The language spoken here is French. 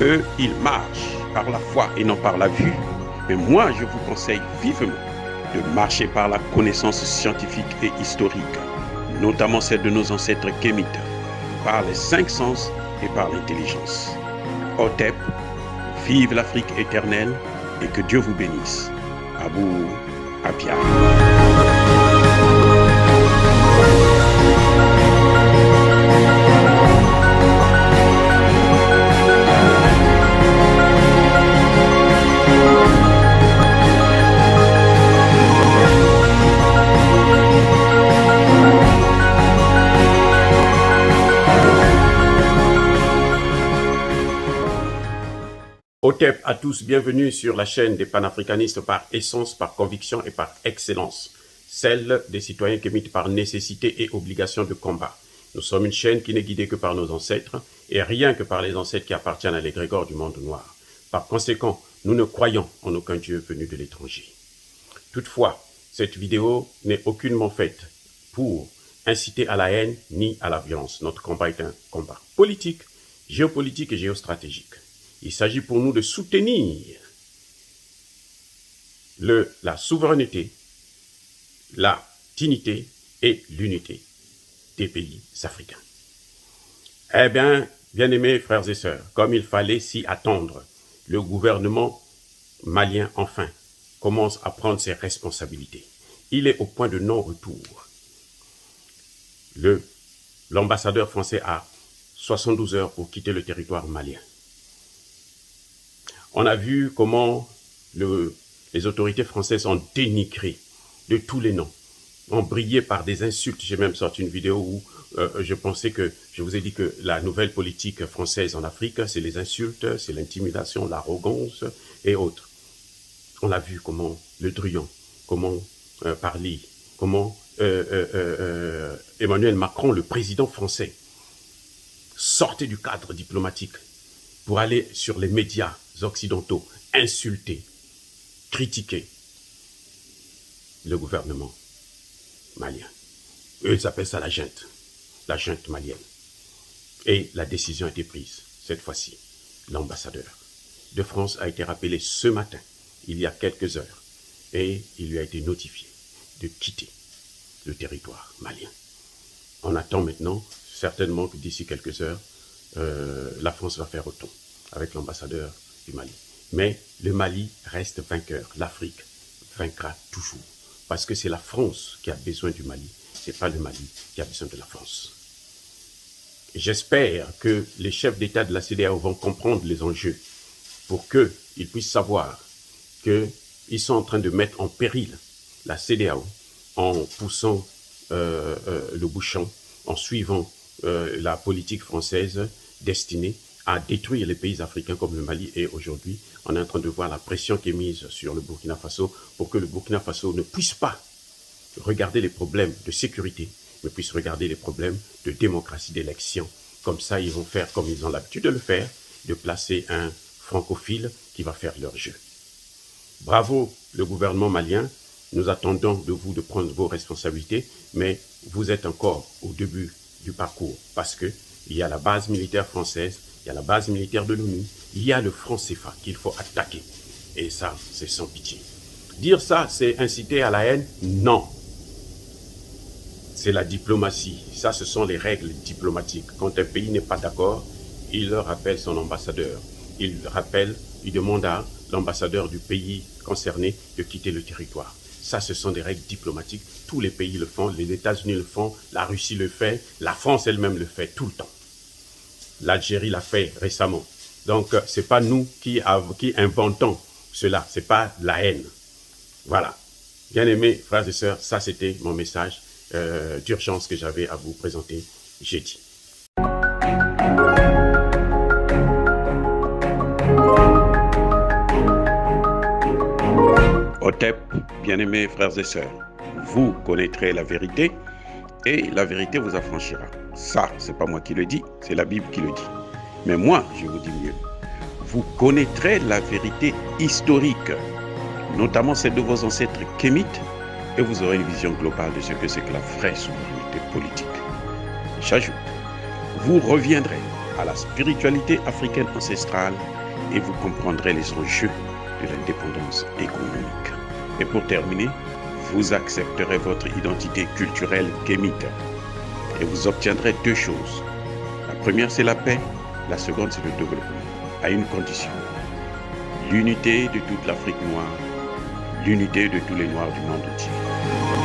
eux, ils marchent par la foi et non par la vue. Mais moi, je vous conseille vivement de marcher par la connaissance scientifique et historique, notamment celle de nos ancêtres kémites, par les 5 sens et par l'intelligence. Hotep, vive l'Afrique éternelle et que Dieu vous bénisse. Abou Abia. Hotep à tous, bienvenue sur la chaîne des panafricanistes par essence, par conviction et par excellence, celle des citoyens kémites par nécessité et obligation de combat. Nous sommes une chaîne qui n'est guidée que par nos ancêtres et rien que par les ancêtres qui appartiennent à l'égrégore du monde noir. Par conséquent, nous ne croyons en aucun dieu venu de l'étranger. Toutefois, cette vidéo n'est aucunement faite pour inciter à la haine ni à la violence. Notre combat est un combat politique, géopolitique et géostratégique. Il s'agit pour nous de soutenir la souveraineté, la dignité et l'unité des pays africains. Eh bien, bien-aimés frères et sœurs, comme il fallait s'y attendre, le gouvernement malien, enfin, commence à prendre ses responsabilités. Il est au point de non-retour. L'ambassadeur français a 72 heures pour quitter le territoire malien. On a vu comment les autorités françaises ont dénigré de tous les noms, ont brillé par des insultes. J'ai même sorti une vidéo où je vous ai dit que la nouvelle politique française en Afrique, c'est les insultes, c'est l'intimidation, l'arrogance et autres. On a vu comment Le Drian, comment Parly, comment Emmanuel Macron, le président français, sortait du cadre diplomatique pour aller sur les médias occidentaux, insulter, critiquer le gouvernement malien. Eux, ils appellent ça la junte malienne. Et la décision a été prise, cette fois-ci. L'ambassadeur de France a été rappelé ce matin, il y a quelques heures, et il lui a été notifié de quitter le territoire malien. On attend maintenant, certainement que d'ici quelques heures, la France va faire autant avec l'ambassadeur du Mali. Mais le Mali reste vainqueur. L'Afrique vaincra toujours. Parce que c'est la France qui a besoin du Mali. Ce n'est pas le Mali qui a besoin de la France. J'espère que les chefs d'État de la CEDEAO vont comprendre les enjeux pour qu'ils puissent savoir qu'ils sont en train de mettre en péril la CEDEAO en poussant le bouchon, en suivant la politique française destinée à détruire les pays africains comme le Mali. Et aujourd'hui, on est en train de voir la pression qui est mise sur le Burkina Faso pour que le Burkina Faso ne puisse pas regarder les problèmes de sécurité, mais puisse regarder les problèmes de démocratie, d'élection. Comme ça, ils vont faire comme ils ont l'habitude de le faire, de placer un francophile qui va faire leur jeu. Bravo le gouvernement malien, nous attendons de vous de prendre vos responsabilités, mais vous êtes encore au début du parcours parce que il y a la base militaire française, il y a la base militaire de l'ONU, il y a le franc CFA qu'il faut attaquer. Et ça, c'est sans pitié. Dire ça, c'est inciter à la haine? Non. C'est la diplomatie. Ça, ce sont les règles diplomatiques. Quand un pays n'est pas d'accord, il rappelle son ambassadeur. Il demande à l'ambassadeur du pays concerné de quitter le territoire. Ça, ce sont des règles diplomatiques. Tous les pays le font, les États-Unis le font, la Russie le fait, la France elle-même le fait tout le temps. L'Algérie l'a fait récemment. Donc, ce n'est pas nous qui inventons cela. Ce n'est pas la haine. Voilà. Bien-aimés frères et sœurs, ça c'était mon message d'urgence que j'avais à vous présenter jeudi. Hotep, bien-aimés frères et sœurs, vous connaîtrez la vérité et la vérité vous affranchira. Ça, c'est pas moi qui le dis, c'est la Bible qui le dit. Mais moi, je vous dis mieux. Vous connaîtrez la vérité historique, notamment celle de vos ancêtres kémites, et vous aurez une vision globale de ce que c'est que la vraie souveraineté politique. J'ajoute, vous reviendrez à la spiritualité africaine ancestrale et vous comprendrez les enjeux de l'indépendance économique. Et pour terminer, vous accepterez votre identité culturelle kémite et vous obtiendrez deux choses. La première, c'est la paix. La seconde, c'est le développement, à une condition. L'unité de toute l'Afrique noire, l'unité de tous les Noirs du monde entier.